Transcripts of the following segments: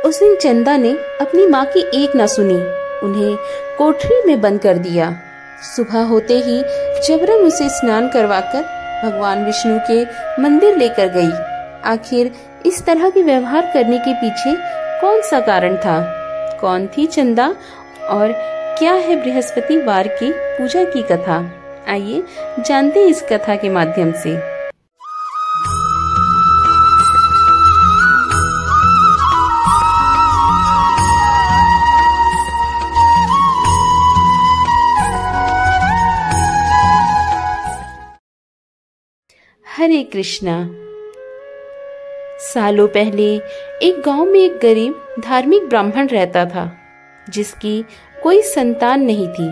उस दिन चंदा ने अपनी माँ की एक ना सुनी, उन्हें कोठरी में बंद कर दिया। सुबह होते ही जबरन उसे स्नान करवाकर भगवान विष्णु के मंदिर लेकर गई। आखिर इस तरह के व्यवहार करने के पीछे कौन सा कारण था? कौन थी चंदा और क्या है बृहस्पतिवार की पूजा की कथा? आइए जानते हैं इस कथा के माध्यम से। हरे कृष्णा। सालों पहले एक गांव में एक गरीब धार्मिक ब्राह्मण रहता था, जिसकी कोई संतान नहीं थी।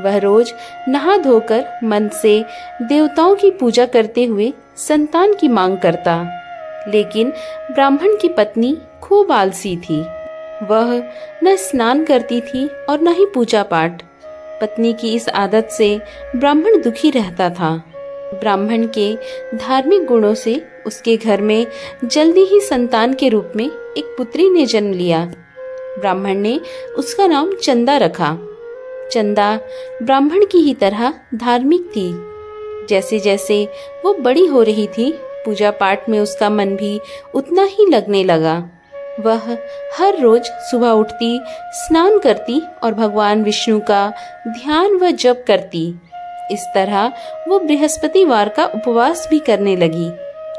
वह रोज नहा धोकर मन से देवताओं की पूजा करते हुए संतान की मांग करता, लेकिन ब्राह्मण की पत्नी खूब आलसी थी। वह न स्नान करती थी और न ही पूजा पाठ। पत्नी की इस आदत से ब्राह्मण दुखी रहता था। ब्राह्मण के धार्मिक गुणों से उसके घर में जल्दी ही संतान के रूप में एक पुत्री ने जन्म लिया। ब्राह्मण ने उसका नाम चंदा रखा। चंदा ब्राह्मण की ही तरह धार्मिक थी। जैसे जैसे वो बड़ी हो रही थी, पूजा पाठ में उसका मन भी उतना ही लगने लगा। वह हर रोज सुबह उठती, स्नान करती और भगवान विष्णु का ध्यान व जप करती। इस तरह वो बृहस्पतिवार का उपवास भी करने लगी।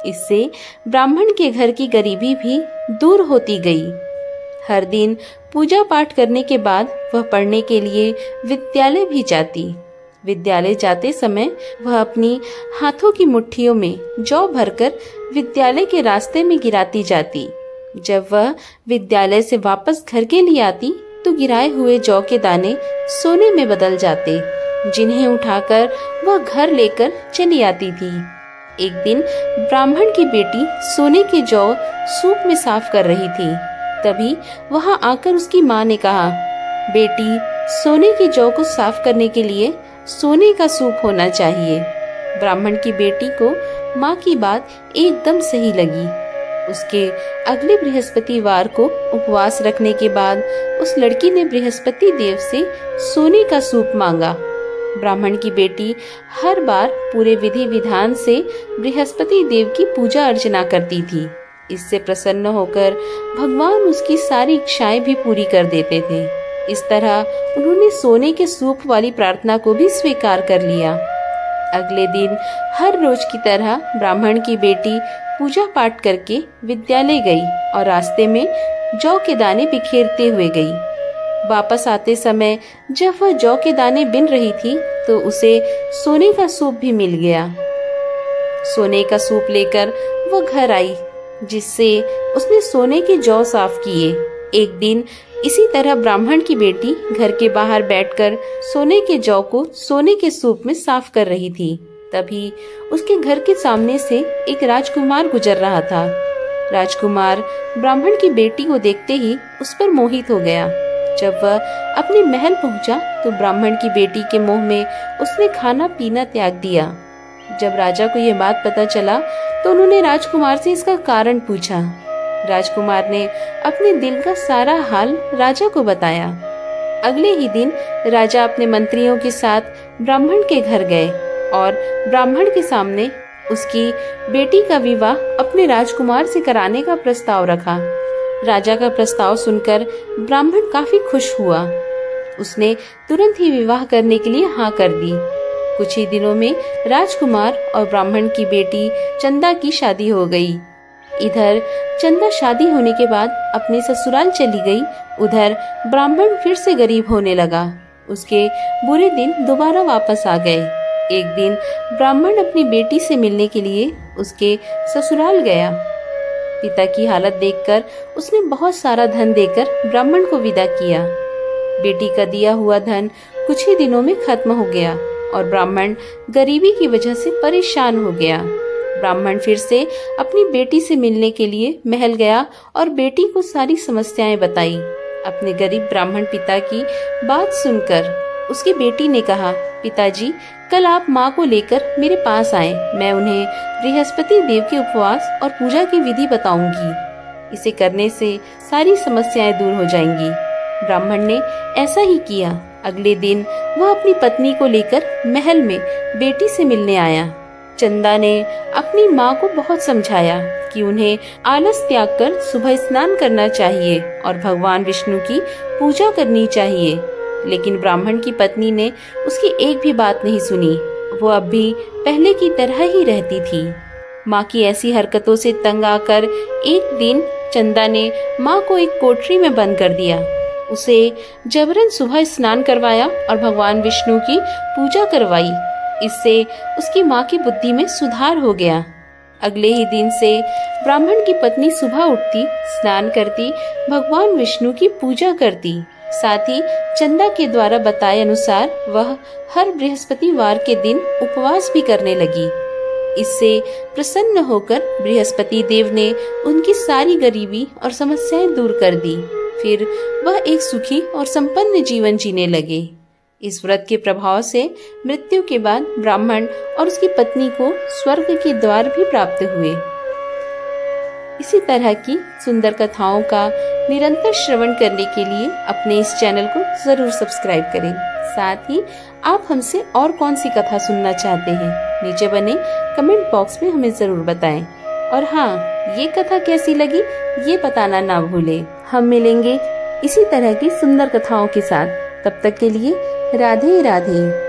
इससे ब्राह्मण के घर की गरीबी भी दूर होती गई। हर दिन पूजा पाठ करने के बाद वह पढ़ने के लिए विद्यालय भी जाती। विद्यालय जाते समय वह अपनी हाथों की मुट्ठियों में जौ भरकर विद्यालय के रास्ते में गिराती जाती। जब वह विद्यालय से वापस घर के लिए आती तो गिराए हुए जौ के दाने सोने में बदल जाते, जिन्हें उठाकर वह घर लेकर चली आती थी। एक दिन ब्राह्मण की बेटी सोने के जौ सूप में साफ कर रही थी। तभी वहां आकर उसकी माँ ने कहा, बेटी, सोने के जौ को साफ करने के लिए सोने का सूप होना चाहिए। ब्राह्मण की बेटी को माँ की बात एकदम सही लगी। उसके अगले बृहस्पतिवार को उपवास रखने के बाद उस लड़की ने बृहस्पति देव से सोने का सूप मांगा। ब्राह्मण की बेटी हर बार पूरे विधि विधान से बृहस्पति देव की पूजा अर्चना करती थी। इससे प्रसन्न होकर भगवान उसकी सारी इच्छाएं भी पूरी कर देते थे। इस तरह उन्होंने सोने के सूप वाली प्रार्थना को भी स्वीकार कर लिया। अगले दिन हर रोज की तरह ब्राह्मण की बेटी पूजा पाठ करके विद्यालय गई और रास्ते में जौ के दाने बिखेरते हुए गई। वापस आते समय जब वह जौ के दाने बिन रही थी तो उसे सोने का सूप भी मिल गया। सोने का सूप लेकर वो घर आई, जिससे उसने सोने के जौ साफ किए। एक दिन इसी तरह ब्राह्मण की बेटी घर के बाहर बैठकर सोने के जौ को सोने के सूप में साफ कर रही थी। तभी उसके घर के सामने से एक राजकुमार गुजर रहा था। राजकुमार ब्राह्मण की बेटी को देखते ही उस पर मोहित हो गया। जब वह अपने महल पहुंचा तो ब्राह्मण की बेटी के मुंह में उसने खाना पीना त्याग दिया। जब राजा को यह बात पता चला तो उन्होंने राजकुमार से इसका कारण पूछा। राजकुमार ने अपने दिल का सारा हाल राजा को बताया। अगले ही दिन राजा अपने मंत्रियों के साथ ब्राह्मण के घर गए और ब्राह्मण के सामने उसकी बेटी का विवाह अपने राजकुमार से कराने का प्रस्ताव रखा। राजा का प्रस्ताव सुनकर ब्राह्मण काफी खुश हुआ। उसने तुरंत ही विवाह करने के लिए हाँ कर दी। कुछ ही दिनों में राजकुमार और ब्राह्मण की बेटी चंदा की शादी हो गई। इधर चंदा शादी होने के बाद अपने ससुराल चली गई, उधर ब्राह्मण फिर से गरीब होने लगा। उसके बुरे दिन दोबारा वापस आ गए। एक दिन ब्राह्मण अपनी बेटी से मिलने के लिए उसके ससुराल गया। पिता की हालत देखकर उसने बहुत सारा धन देकर ब्राह्मण को विदा किया। बेटी का दिया हुआ धन कुछ ही दिनों में खत्म हो गया और ब्राह्मण गरीबी की वजह से परेशान हो गया। ब्राह्मण फिर से अपनी बेटी से मिलने के लिए महल गया और बेटी को सारी समस्याएं बताई। अपने गरीब ब्राह्मण पिता की बात सुनकर उसकी बेटी ने कहा, पिताजी, कल आप माँ को लेकर मेरे पास आए। मैं उन्हें बृहस्पति देव के उपवास और पूजा की विधि बताऊंगी। इसे करने से सारी समस्याएं दूर हो जाएंगी। ब्राह्मण ने ऐसा ही किया। अगले दिन वह अपनी पत्नी को लेकर महल में बेटी से मिलने आया। चंदा ने अपनी माँ को बहुत समझाया कि उन्हें आलस त्याग कर सुबह स्नान करना चाहिए और भगवान विष्णु की पूजा करनी चाहिए, लेकिन ब्राह्मण की पत्नी ने उसकी एक भी बात नहीं सुनी। वो अब भी पहले की तरह ही रहती थी। माँ की ऐसी हरकतों से तंग आकर एक दिन चंदा ने माँ को एक कोठरी में बंद कर दिया। उसे जबरन सुबह स्नान करवाया और भगवान विष्णु की पूजा करवाई। इससे उसकी माँ की बुद्धि में सुधार हो गया। अगले ही दिन से ब्राह्मण की पत्नी सुबह उठती, स्नान करती, भगवान विष्णु की पूजा करती। साथ ही चंदा के द्वारा बताए अनुसार वह हर बृहस्पतिवार के दिन उपवास भी करने लगी। इससे प्रसन्न होकर बृहस्पति देव ने उनकी सारी गरीबी और समस्याएं दूर कर दी। फिर वह एक सुखी और संपन्न जीवन जीने लगे। इस व्रत के प्रभाव से मृत्यु के बाद ब्राह्मण और उसकी पत्नी को स्वर्ग के द्वार भी प्राप्त हुए। इसी तरह की सुंदर कथाओं का निरंतर श्रवण करने के लिए अपने इस चैनल को जरूर सब्सक्राइब करें। साथ ही आप हमसे और कौन सी कथा सुनना चाहते हैं, नीचे बने कमेंट बॉक्स में हमें जरूर बताएं। और हाँ, ये कथा कैसी लगी ये बताना ना भूलें। हम मिलेंगे इसी तरह की सुंदर कथाओं के साथ। तब तक के लिए राधे राधे।